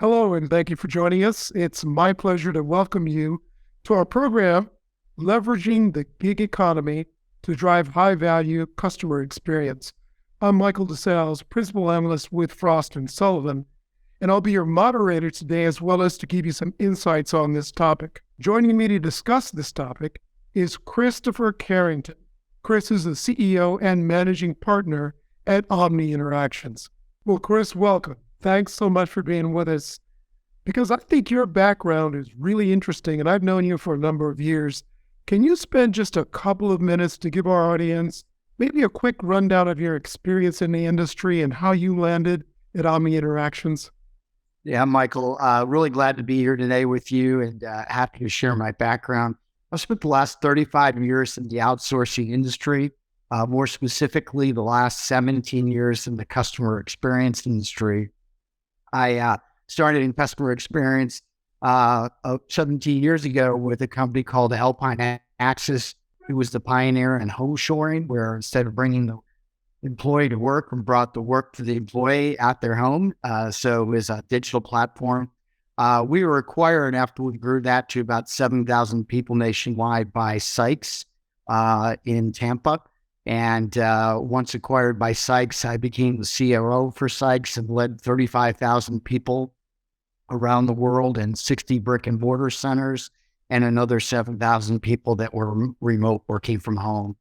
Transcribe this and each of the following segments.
Hello, and thank you for joining us. It's my pleasure to welcome you to our program, Leveraging the Gig Economy to Drive High-Value Customer Experience. I'm Michael DeSalles, Principal Analyst with Frost & Sullivan, and I'll be your moderator today as well as to give you some insights on this topic. Joining me to discuss this topic is Christopher Carrington. Chris is the CEO and Managing Partner at Omni Interactions. Well, Chris, welcome. Thanks so much for being with us, because I think your background is really interesting, and I've known you for a number of years. Can you spend just a couple of minutes to give our audience maybe a quick rundown of your experience in the industry and how you landed at Omni Interactions? Yeah, Michael, really glad to be here today with you and happy to share my background. I've spent the last 35 years in the outsourcing industry, more specifically the last 17 years in the customer experience industry. I started in customer experience 17 years ago with a company called Alpine Axis, who was the pioneer in home shoring, where instead of bringing the employee to work, we brought the work to the employee at their home. So it was a digital platform. We were acquired after we grew that to about 7,000 people nationwide by Sykes in Tampa. And once acquired by Sykes, I became the CRO for Sykes and led 35,000 people around the world in 60 brick and mortar centers and another 7,000 people that were remote working from home.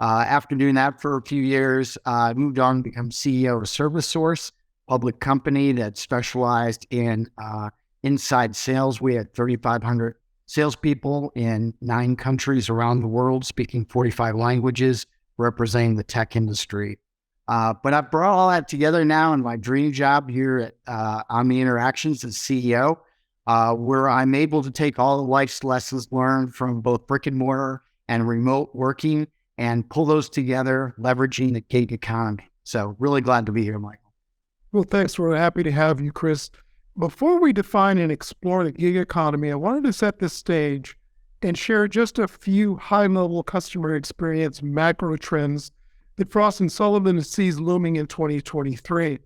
After doing that for a few years, I moved on to become CEO of ServiceSource, public company that specialized in inside sales. We had 3,500 salespeople in 9 countries around the world, speaking 45 languages, representing the tech industry. But I brought all that together now in my dream job here at Omni Interactions as CEO, where I'm able to take all the life's lessons learned from both brick and mortar and remote working and pull those together, leveraging the gig economy. So really glad to be here, Michael. Well, thanks. We're happy to have you, Chris. Before we define and explore the gig economy, I wanted to set the stage and share just a few high-level customer experience macro trends that Frost & Sullivan sees looming in 2023.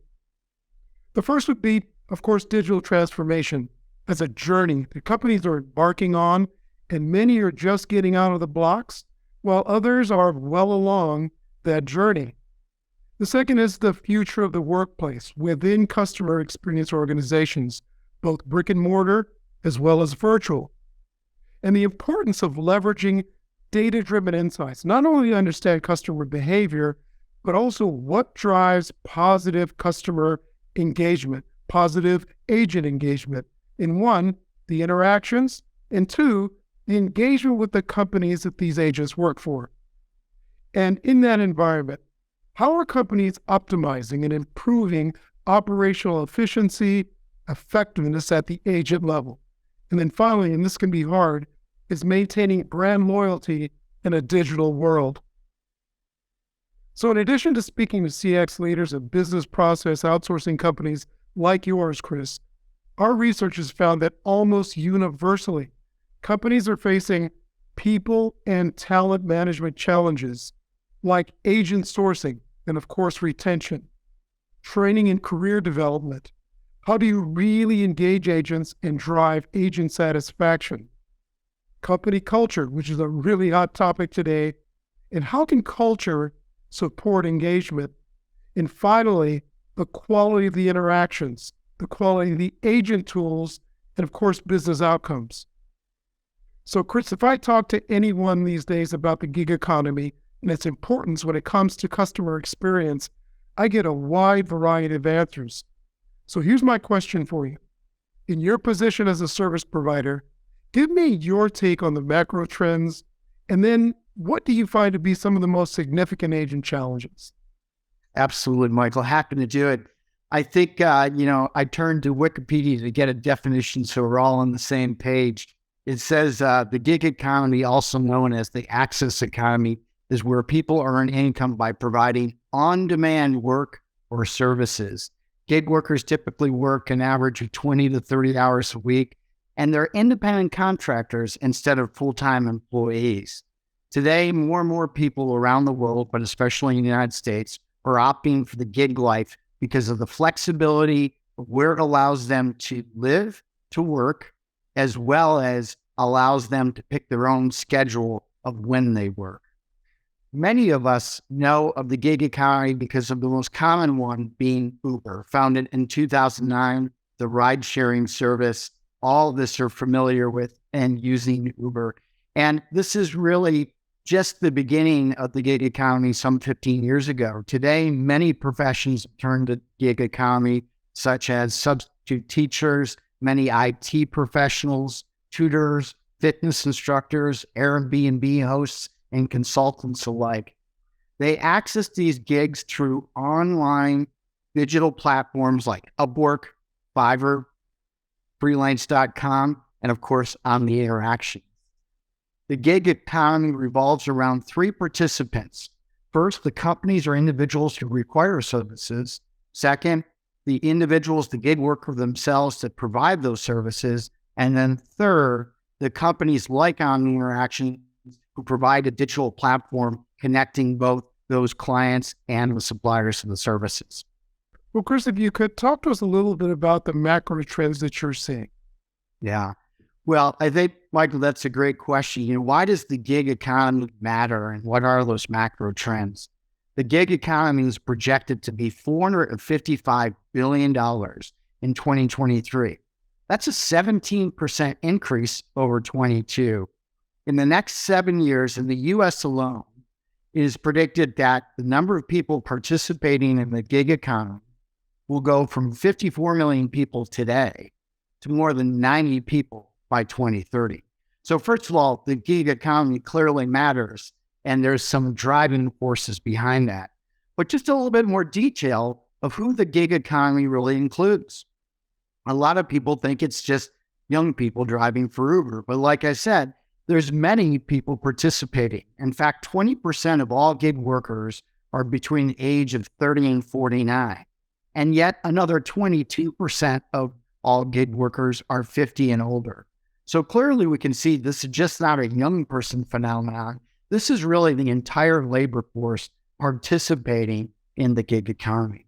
The first would be, of course, digital transformation as a journey that companies are embarking on, and many are just getting out of the blocks, while others are well along that journey. The second is the future of the workplace within customer experience organizations, both brick and mortar as well as virtual, and the importance of leveraging data-driven insights, not only to understand customer behavior, but also what drives positive customer engagement, positive agent engagement. In one, the interactions, and two, the engagement with the companies that these agents work for. And in that environment, how are companies optimizing and improving operational efficiency, effectiveness at the agent level? And then finally, and this can be hard, is maintaining brand loyalty in a digital world. So in addition to speaking to CX leaders and business process outsourcing companies like yours, Chris, our research has found that almost universally, companies are facing people and talent management challenges like agent sourcing and, of course, retention, training and career development. How do you really engage agents and drive agent satisfaction? Company culture, which is a really hot topic today, and how can culture support engagement? And finally, the quality of the interactions, the quality of the agent tools, and of course, business outcomes. So Chris, if I talk to anyone these days about the gig economy and its importance when it comes to customer experience, I get a wide variety of answers. So here's my question for you. In your position as a service provider, give me your take on the macro trends, and then what do you find to be some of the most significant agent challenges? Absolutely, Michael. Happy to do it. I think, I turned to Wikipedia to get a definition so we're all on the same page. It says the gig economy, also known as the access economy, is where people earn income by providing on-demand work or services. Gig workers typically work an average of 20 to 30 hours a week, and they're independent contractors instead of full-time employees. Today, more and more people around the world, but especially in the United States, are opting for the gig life because of the flexibility where it allows them to live, to work, as well as allows them to pick their own schedule of when they work. Many of us know of the gig economy because of the most common one being Uber, founded in 2009, the ride-sharing service. All of us are familiar with and using Uber. And this is really just the beginning of the gig economy some 15 years ago. Today, many professions have turned to gig economy, such as substitute teachers, many IT professionals, tutors, fitness instructors, Airbnb hosts, and consultants alike. They access these gigs through online digital platforms like Upwork, Fiverr, freelance.com, and of course, Omni Interaction. The gig economy revolves around three participants. First, the companies or individuals who require services. Second, the individuals, the gig worker themselves that provide those services. And then third, the companies like Omni Interaction who provide a digital platform connecting both those clients and the suppliers of the services. Well, Chris, if you could talk to us a little bit about the macro trends that you're seeing. Yeah. Well, I think, Michael, that's a great question. Why does the gig economy matter and what are those macro trends? The gig economy is projected to be $455 billion in 2023. That's a 17% increase over 22. In the next 7 years, in the US alone, it is predicted that the number of people participating in the gig economy will go from 54 million people today to more than 90 people by 2030. So first of all, the gig economy clearly matters, and there's some driving forces behind that. But just a little bit more detail of who the gig economy really includes. A lot of people think it's just young people driving for Uber, but like I said, there's many people participating. In fact, 20% of all gig workers are between the age of 30 and 49. And yet another 22% of all gig workers are 50 and older. So clearly we can see this is just not a young person phenomenon. This is really the entire labor force participating in the gig economy.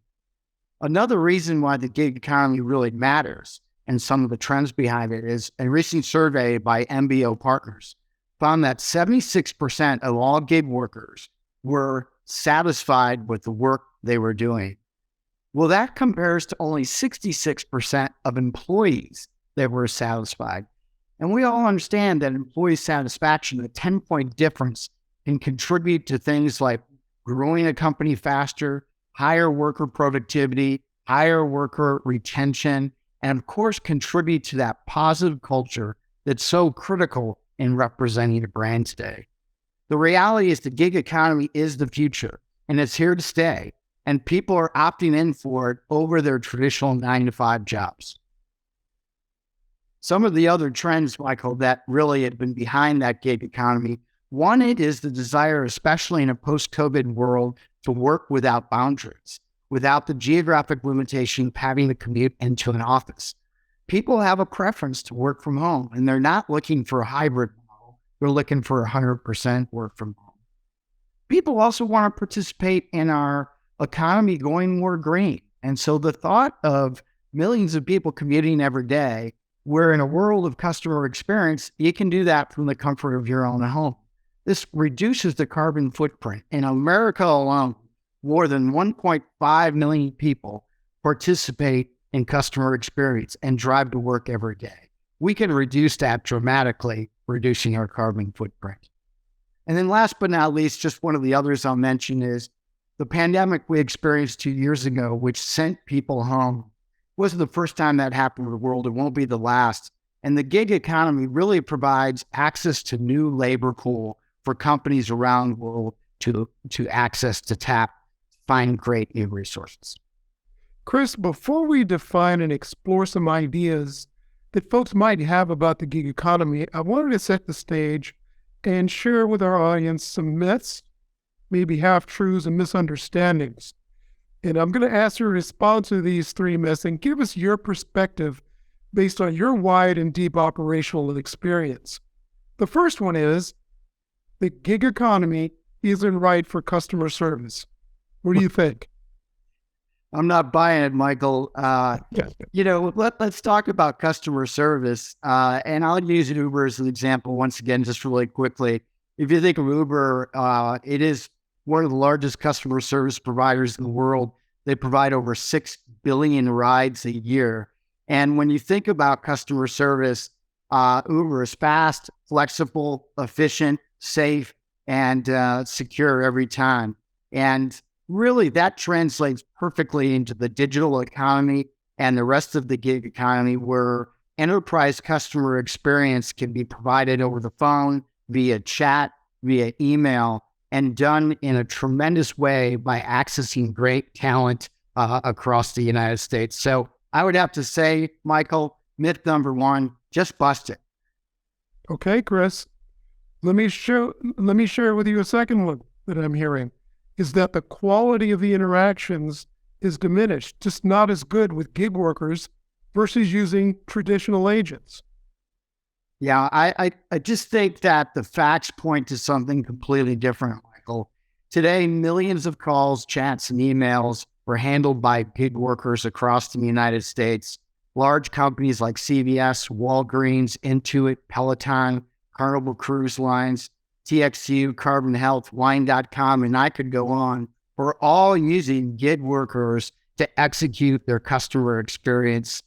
Another reason why the gig economy really matters and some of the trends behind it is a recent survey by MBO Partners found that 76% of all gig workers were satisfied with the work they were doing. Well, that compares to only 66% of employees that were satisfied. And we all understand that employee satisfaction, a 10-point difference, can contribute to things like growing a company faster, higher worker productivity, higher worker retention, and of course, contribute to that positive culture that's so critical in representing a brand today. The reality is the gig economy is the future, and it's here to stay, and people are opting in for it over their traditional 9-to-5 jobs. Some of the other trends, Michael, that really have been behind that gig economy, one, it is the desire, especially in a post-COVID world, to work without boundaries, without the geographic limitation of having to commute into an office. People have a preference to work from home, and they're not looking for a hybrid model. They're looking for 100% work from home. People also want to participate in our economy going more green. And so the thought of millions of people commuting every day, where in a world of customer experience, you can do that from the comfort of your own home. This reduces the carbon footprint. In America alone, more than 1.5 million people participate in customer experience and drive to work every day. We can reduce that dramatically, reducing our carbon footprint. And then last but not least, just one of the others I'll mention is the pandemic we experienced 2 years ago, which sent people home. It wasn't the first time that happened in the world. It won't be the last. And the gig economy really provides access to new labor pool for companies around the world to access, to tap, find great new resources. Chris, before we define and explore some ideas that folks might have about the gig economy, I wanted to set the stage and share with our audience some myths, maybe half-truths and misunderstandings. And I'm going to ask you to respond to these three myths and give us your perspective based on your wide and deep operational experience. The first one is the gig economy isn't right for customer service. What do you think? I'm not buying it, Michael. Yeah. Let's talk about customer service. And I'll use Uber as an example once again, just really quickly. If you think of Uber, it is one of the largest customer service providers in the world. They provide over 6 billion rides a year. And when you think about customer service, Uber is fast, flexible, efficient, safe, and secure every time. And really, that translates perfectly into the digital economy and the rest of the gig economy, where enterprise customer experience can be provided over the phone, via chat, via email, and done in a tremendous way by accessing great talent across the United States. So I would have to say, Michael, myth number one, just bust it. Okay, Chris. Let me share with you a second one that I'm hearing is that the quality of the interactions is diminished, just not as good with gig workers versus using traditional agents. Yeah, I just think that the facts point to something completely different, Michael. Today, millions of calls, chats, and emails were handled by gig workers across the United States. Large companies like CVS, Walgreens, Intuit, Peloton, Carnival Cruise Lines, TXU, Carbon Health, Wine.com, and I could go on, were all using gig workers to execute their customer experience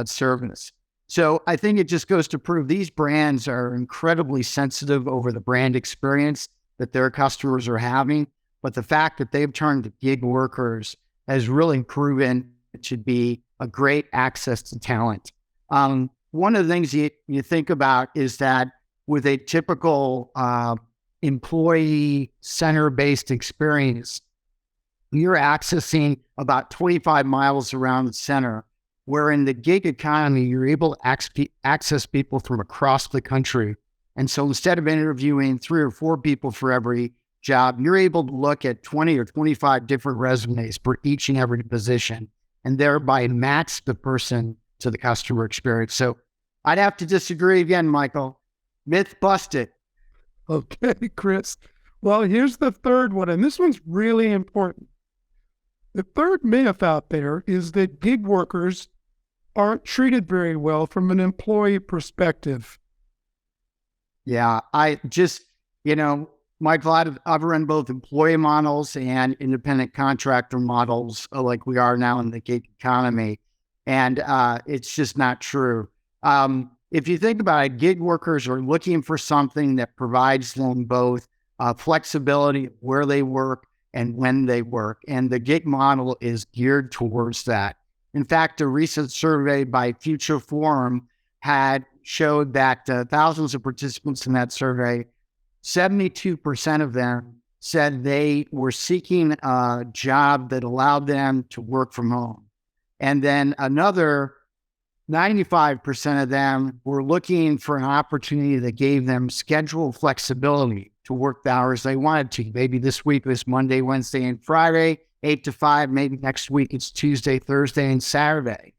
service. So I think it just goes to prove these brands are incredibly sensitive over the brand experience that their customers are having. But the fact that they've turned to gig workers has really proven it should be a great access to talent. One of the things you think about is that with a typical employee center-based experience, you're accessing about 25 miles around the center, where in the gig economy, you're able to access people from across the country. And so instead of interviewing 3 or 4 people for every job, you're able to look at 20 or 25 different resumes for each and every position, and thereby match the person to the customer experience. So I'd have to disagree again, Michael. Myth busted. Okay, Chris. Well, here's the third one, and this one's really important. The third myth out there is that gig workers aren't treated very well from an employee perspective. Yeah, Michael, I've run both employee models and independent contractor models like we are now in the gig economy. And it's just not true. If you think about it, gig workers are looking for something that provides them both flexibility of where they work and when they work. And the gig model is geared towards that. In fact, a recent survey by Future Forum showed that thousands of participants in that survey, 72% of them said they were seeking a job that allowed them to work from home. And then another 95% of them were looking for an opportunity that gave them schedule flexibility to work the hours they wanted to. Maybe this week was Monday, Wednesday, and Friday, 8 to 5. Maybe next week it's Tuesday, Thursday, and Saturday.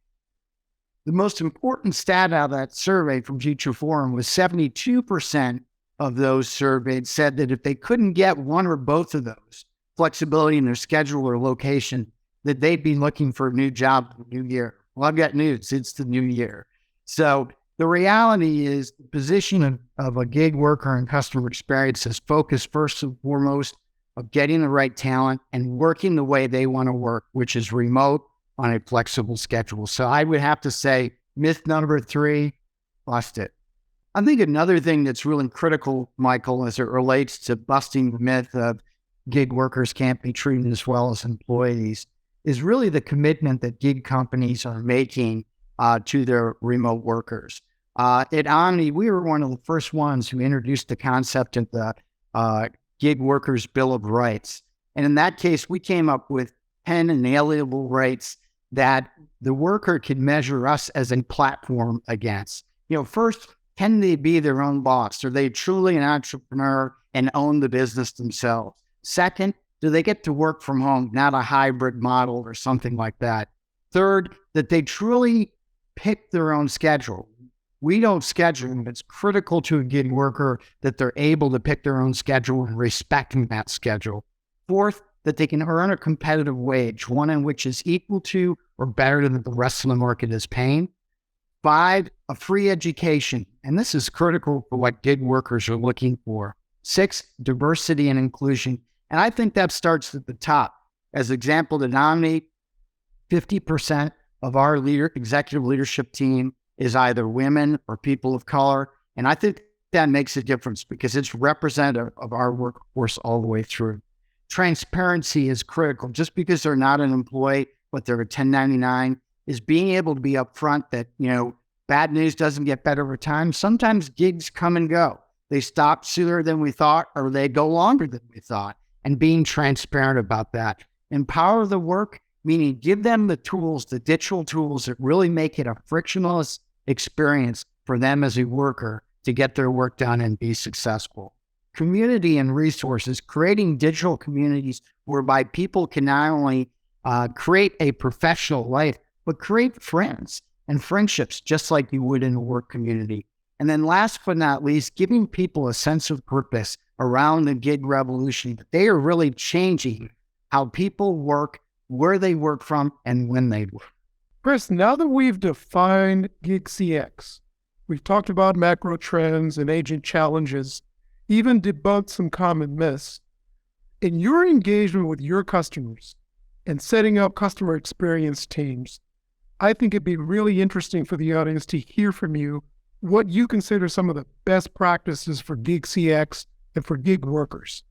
The most important stat out of that survey from Future Forum was 72% of those surveyed said that if they couldn't get one or both of those, flexibility in their schedule or location, that they'd be looking for a new job in the new year. Well, I've got news. It's the new year. So the reality is the position of a gig worker in customer experience is focused first and foremost of getting the right talent and working the way they want to work, which is remote on a flexible schedule. So I would have to say myth number 3, bust it. I think another thing that's really critical, Michael, as it relates to busting the myth of gig workers can't be treated as well as employees is really the commitment that gig companies are making to their remote workers. At Omni, we were one of the first ones who introduced the concept of the Gig Workers Bill of Rights. And in that case, we came up with 10 inalienable rights that the worker can measure us as a platform against. First, can they be their own boss? Are they truly an entrepreneur and own the business themselves? Second, do they get to work from home, not a hybrid model or something like that? Third, that they truly pick their own schedule. We don't schedule them. It's critical to a gig worker that they're able to pick their own schedule and respecting that schedule. Fourth, that they can earn a competitive wage, one in which is equal to or better than the rest of the market is paying. 5, a free education. And this is critical for what gig workers are looking for. 6, diversity and inclusion. And I think that starts at the top. As example, at Omni, 50% of our executive leadership team is either women or people of color. And I think that makes a difference because it's representative of our workforce all the way through. Transparency is critical. Just because they're not an employee, but they're a 1099, is being able to be upfront that, bad news doesn't get better over time. Sometimes gigs come and go. They stop sooner than we thought, or they go longer than we thought. And being transparent about that. Empower the work, meaning give them the tools, the digital tools that really make it a frictionless experience for them as a worker to get their work done and be successful. Community and resources, creating digital communities whereby people can not only create a professional life, but create friends and friendships just like you would in a work community. And then last but not least, giving people a sense of purpose around the gig revolution. They are really changing how people work, where they work from, and when they work. Chris, now that we've defined gig CX, we've talked about macro trends and agent challenges, even debunked some common myths. In your engagement with your customers and setting up customer experience teams, I think it'd be really interesting for the audience to hear from you what you consider some of the best practices for gig CX and for gig workers.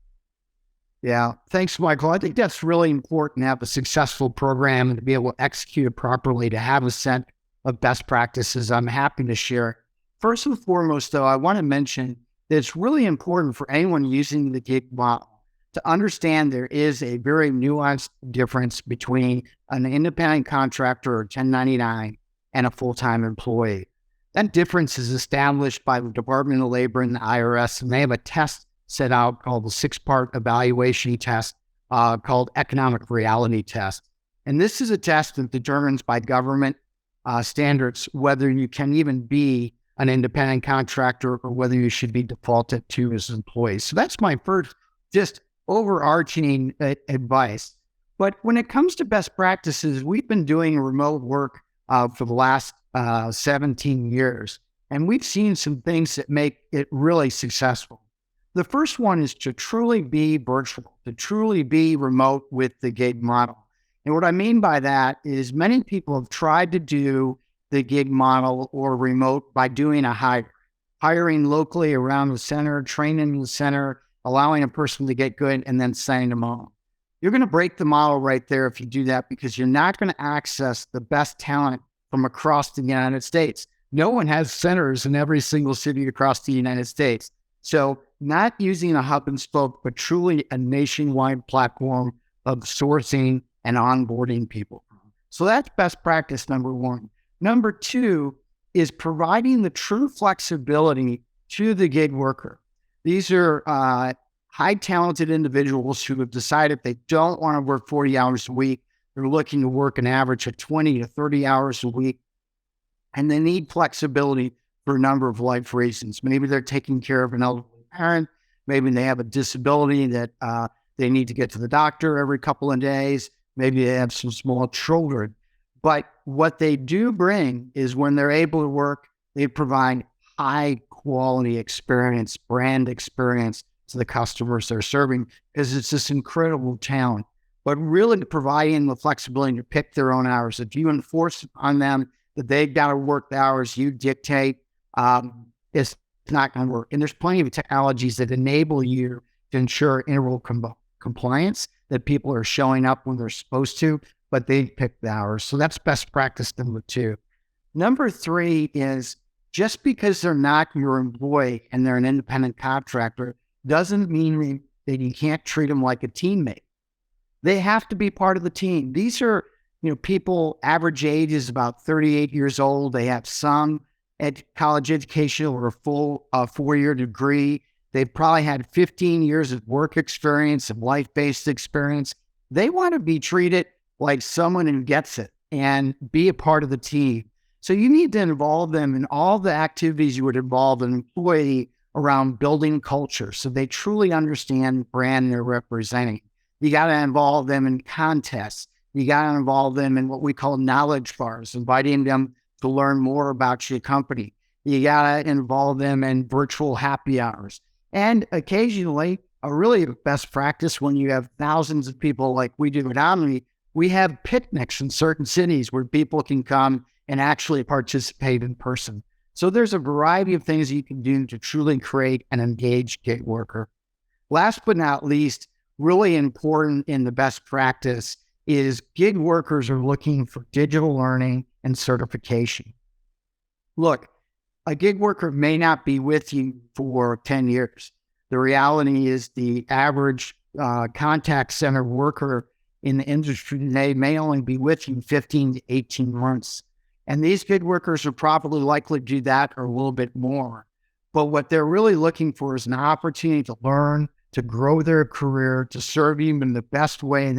Yeah, thanks, Michael. I think that's really important to have a successful program and to be able to execute it properly, to have a set of best practices. I'm happy to share. First and foremost, though, I want to mention that it's really important for anyone using the gig model to understand there is a very nuanced difference between an independent contractor or 1099 and a full-time employee. That difference is established by the Department of Labor and the IRS, and they have a test set out called the 6-part evaluation test called economic reality test. And this is a test that determines by government standards whether you can even be an independent contractor or whether you should be defaulted to as an employee. So that's my first just overarching advice. But when it comes to best practices, we've been doing remote work for the last 17 years, and we've seen some things that make it really successful. The first one is to truly be virtual, to truly be remote with the gig model. And what I mean by that is many people have tried to do the gig model or remote by doing a hiring locally around the center, training the center, allowing a person to get good, and then sending them home. You're going to break the model right there if you do that, because you're not going to access the best talent from across the United States. No one has centers in every single city across the United States. So not using a hub and spoke, but truly a nationwide platform of sourcing and onboarding people. So that's best practice number one. Number two is providing the true flexibility to the gig worker. These are high talented individuals who have decided they don't want to work 40 hours a week. They're looking to work an average of 20 to 30 hours a week. And they need flexibility for a number of life reasons. Maybe they're taking care of an elderly parent. Maybe they have a disability that they need to get to the doctor every couple of days. Maybe they have some small children. But what they do bring is when they're able to work, they provide high quality experience, brand experience to the customers they're serving, because it's this incredible talent. But really providing the flexibility to pick their own hours. If you enforce on them that they've got to work the hours you dictate, it's not going to work. And there's plenty of technologies that enable you to ensure interval compliance, that people are showing up when they're supposed to, but they pick the hours. So that's best practice number two. Number three is just because they're not your employee and they're an independent contractor doesn't mean that you can't treat them like a teammate. They have to be part of the team. These are, people, average age is about 38 years old. They have some college education or a full 4-year degree. They've probably had 15 years of work experience and life-based experience. They want to be treated like someone who gets it and be a part of the team. So you need to involve them in all the activities you would involve an employee around building culture, so they truly understand the brand they're representing. You got to involve them in contests. You got to involve them in what we call knowledge bars, inviting them to learn more about your company. You got to involve them in virtual happy hours. And occasionally, a really best practice when you have thousands of people like we do at Omni, we have picnics in certain cities where people can come and actually participate in person. So there's a variety of things you can do to truly create an engaged gig worker. Last but not least, really important in the best practice is gig workers are looking for digital learning and certification. Look, a gig worker may not be with you for 10 years. The reality is the average contact center worker in the industry today may only be with you 15 to 18 months. And these gig workers are probably likely to do that or a little bit more. But what they're really looking for is an opportunity to learn, to grow their career, to serve you in the best way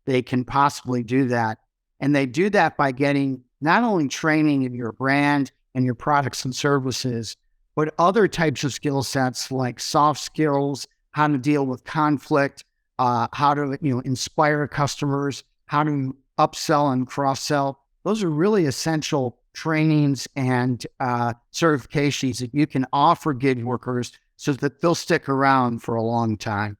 they can possibly do that. And they do that by getting not only training in your brand and your products and services, but other types of skill sets like soft skills, how to deal with conflict, how to inspire customers, how to upsell and cross-sell. Those are really essential trainings and certifications that you can offer gig workers so that they'll stick around for a long time.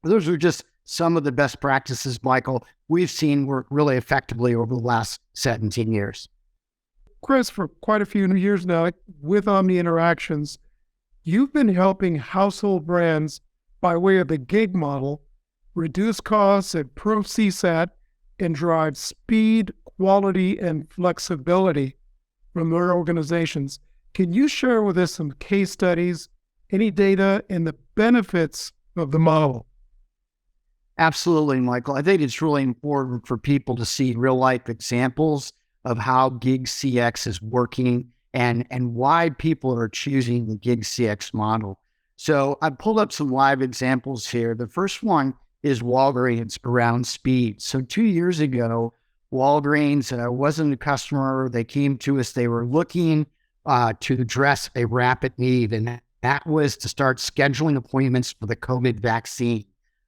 Those are just some of the best practices, Michael, we've seen work really effectively over the last 17 years. Chris, for quite a few years now with Omni Interactions, you've been helping household brands by way of the gig model reduce costs, improve CSAT, and drive speed, quality, and flexibility from their organizations. Can you share with us some case studies, any data, and the benefits of the model? Absolutely, Michael. I think it's really important for people to see real life examples of how Gig CX is working and why people are choosing the Gig CX model. So I pulled up some live examples here. The first one is Walgreens around speed. So 2 years ago, Walgreens wasn't a customer. They came to us. They were looking to address a rapid need, and that was to start scheduling appointments for the COVID vaccine.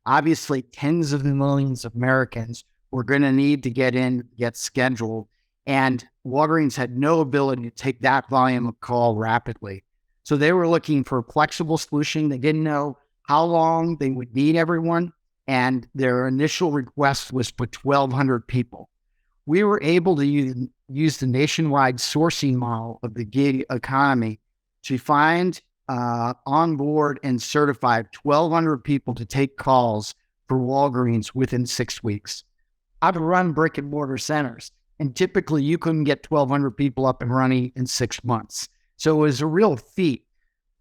Obviously, tens of millions of Americans were going to need to get scheduled, and Walgreens had no ability to take that volume of call rapidly. So they were looking for a flexible solution. They didn't know how long they would need everyone, and their initial request was for 1,200 people. We were able to use the nationwide sourcing model of the gig economy to find, onboard, and certify 1,200 people to take calls for Walgreens within 6 weeks. I've run brick and mortar centers, and typically you couldn't get 1,200 people up and running in 6 months. So it was a real feat.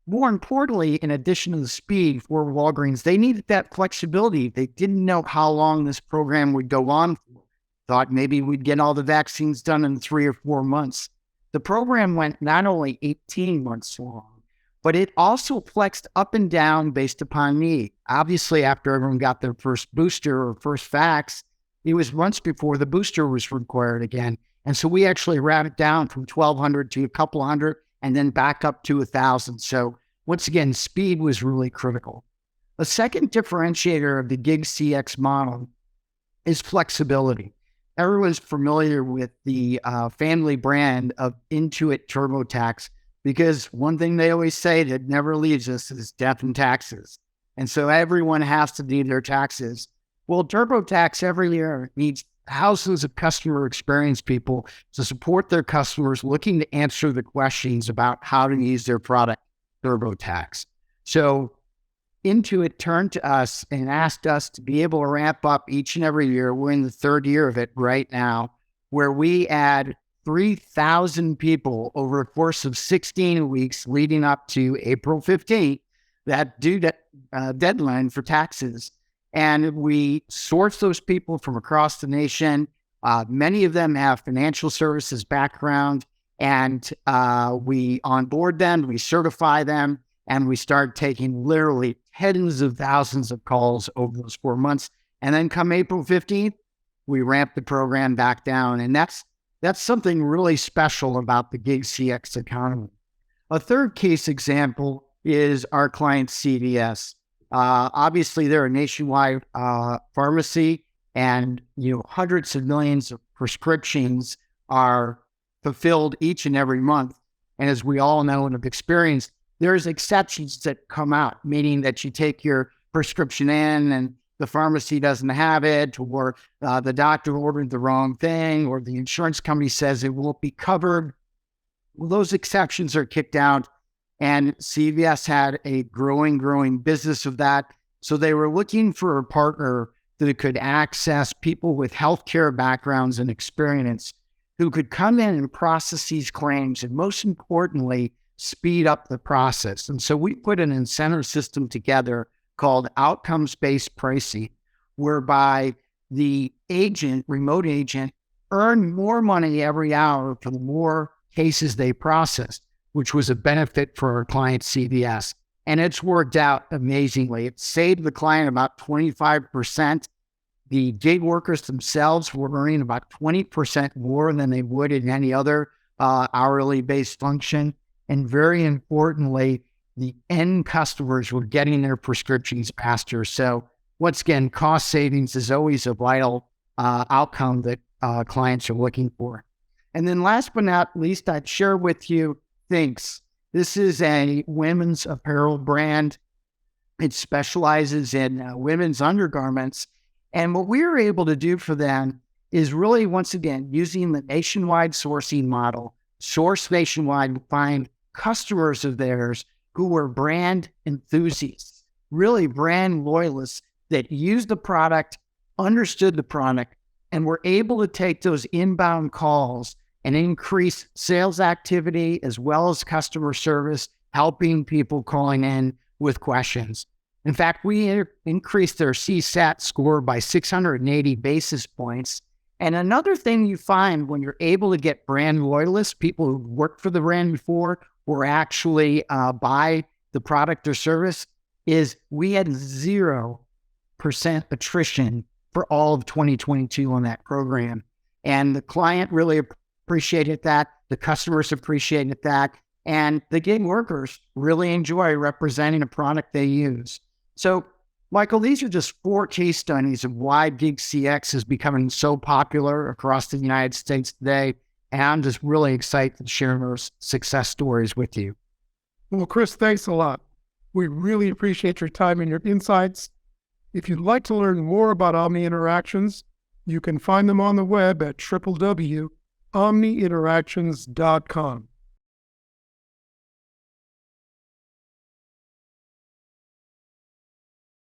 More importantly, in addition to the speed for Walgreens, they needed that flexibility. They didn't know how long this program would go on for. Thought maybe we'd get all the vaccines done in 3 or 4 months. The program went not only 18 months long, but it also flexed up and down based upon need. Obviously, after everyone got their first booster or first vax, it was months before the booster was required again. And so we actually ran it down from 1,200 to a couple hundred and then back up to 1,000. So once again, speed was really critical. A second differentiator of the Gig CX model is flexibility. Everyone's familiar with the family brand of Intuit TurboTax, because one thing they always say that never leaves us is death and taxes. And so everyone has to do their taxes. Well, TurboTax every year needs thousands of customer experience people to support their customers looking to answer the questions about how to use their product, TurboTax. So Intuit turned to us and asked us to be able to ramp up each and every year. We're in the third year of it right now, where we add 3,000 people over a course of 16 weeks leading up to April 15th, that due deadline for taxes. And we source those people from across the nation. Many of them have financial services background, and we onboard them, we certify them, and we start taking literally tens of thousands of calls over those 4 months. And then come April 15th, we ramp the program back down. And that's something really special about the Gig CX economy. A third case example is our client CVS. Obviously, they're a nationwide pharmacy, and hundreds of millions of prescriptions are fulfilled each and every month. And as we all know and have experienced, there's exceptions that come out, meaning that you take your prescription in and the pharmacy doesn't have it, or the doctor ordered the wrong thing, or the insurance company says it won't be covered. Well, those exceptions are kicked out, and CVS had a growing business of that. So they were looking for a partner that could access people with healthcare backgrounds and experience who could come in and process these claims, and most importantly, speed up the process. And so we put an incentive system together called outcomes-based pricing, whereby the remote agent, earned more money every hour for the more cases they processed, which was a benefit for our client CVS. And it's worked out amazingly. It saved the client about 25%. The gig workers themselves were earning about 20% more than they would in any other hourly based function. And very importantly, the end customers were getting their prescriptions faster. So once again, cost savings is always a vital outcome that clients are looking for. And then last but not least, I'd share with you Thinx. This is a women's apparel brand. It specializes in women's undergarments. And what we were able to do for them is really, once again, using the nationwide sourcing model, source nationwide, find customers of theirs who were brand enthusiasts, really brand loyalists that used the product, understood the product, and were able to take those inbound calls and increase sales activity as well as customer service, helping people calling in with questions. In fact, we increased their CSAT score by 680 basis points. And another thing you find when you're able to get brand loyalists, people who worked for the brand before or actually buy the product or service, is we had 0% attrition for all of 2022 on that program. And the client really appreciated that. The customers appreciated that. And the gig workers really enjoy representing a product they use. So, Michael, these are just 4 case studies of why Gig CX is becoming so popular across the United States today. And I'm just really excited to share those success stories with you. Well, Chris, thanks a lot. We really appreciate your time and your insights. If you'd like to learn more about Omni Interactions, you can find them on the web at www.omniinteractions.com.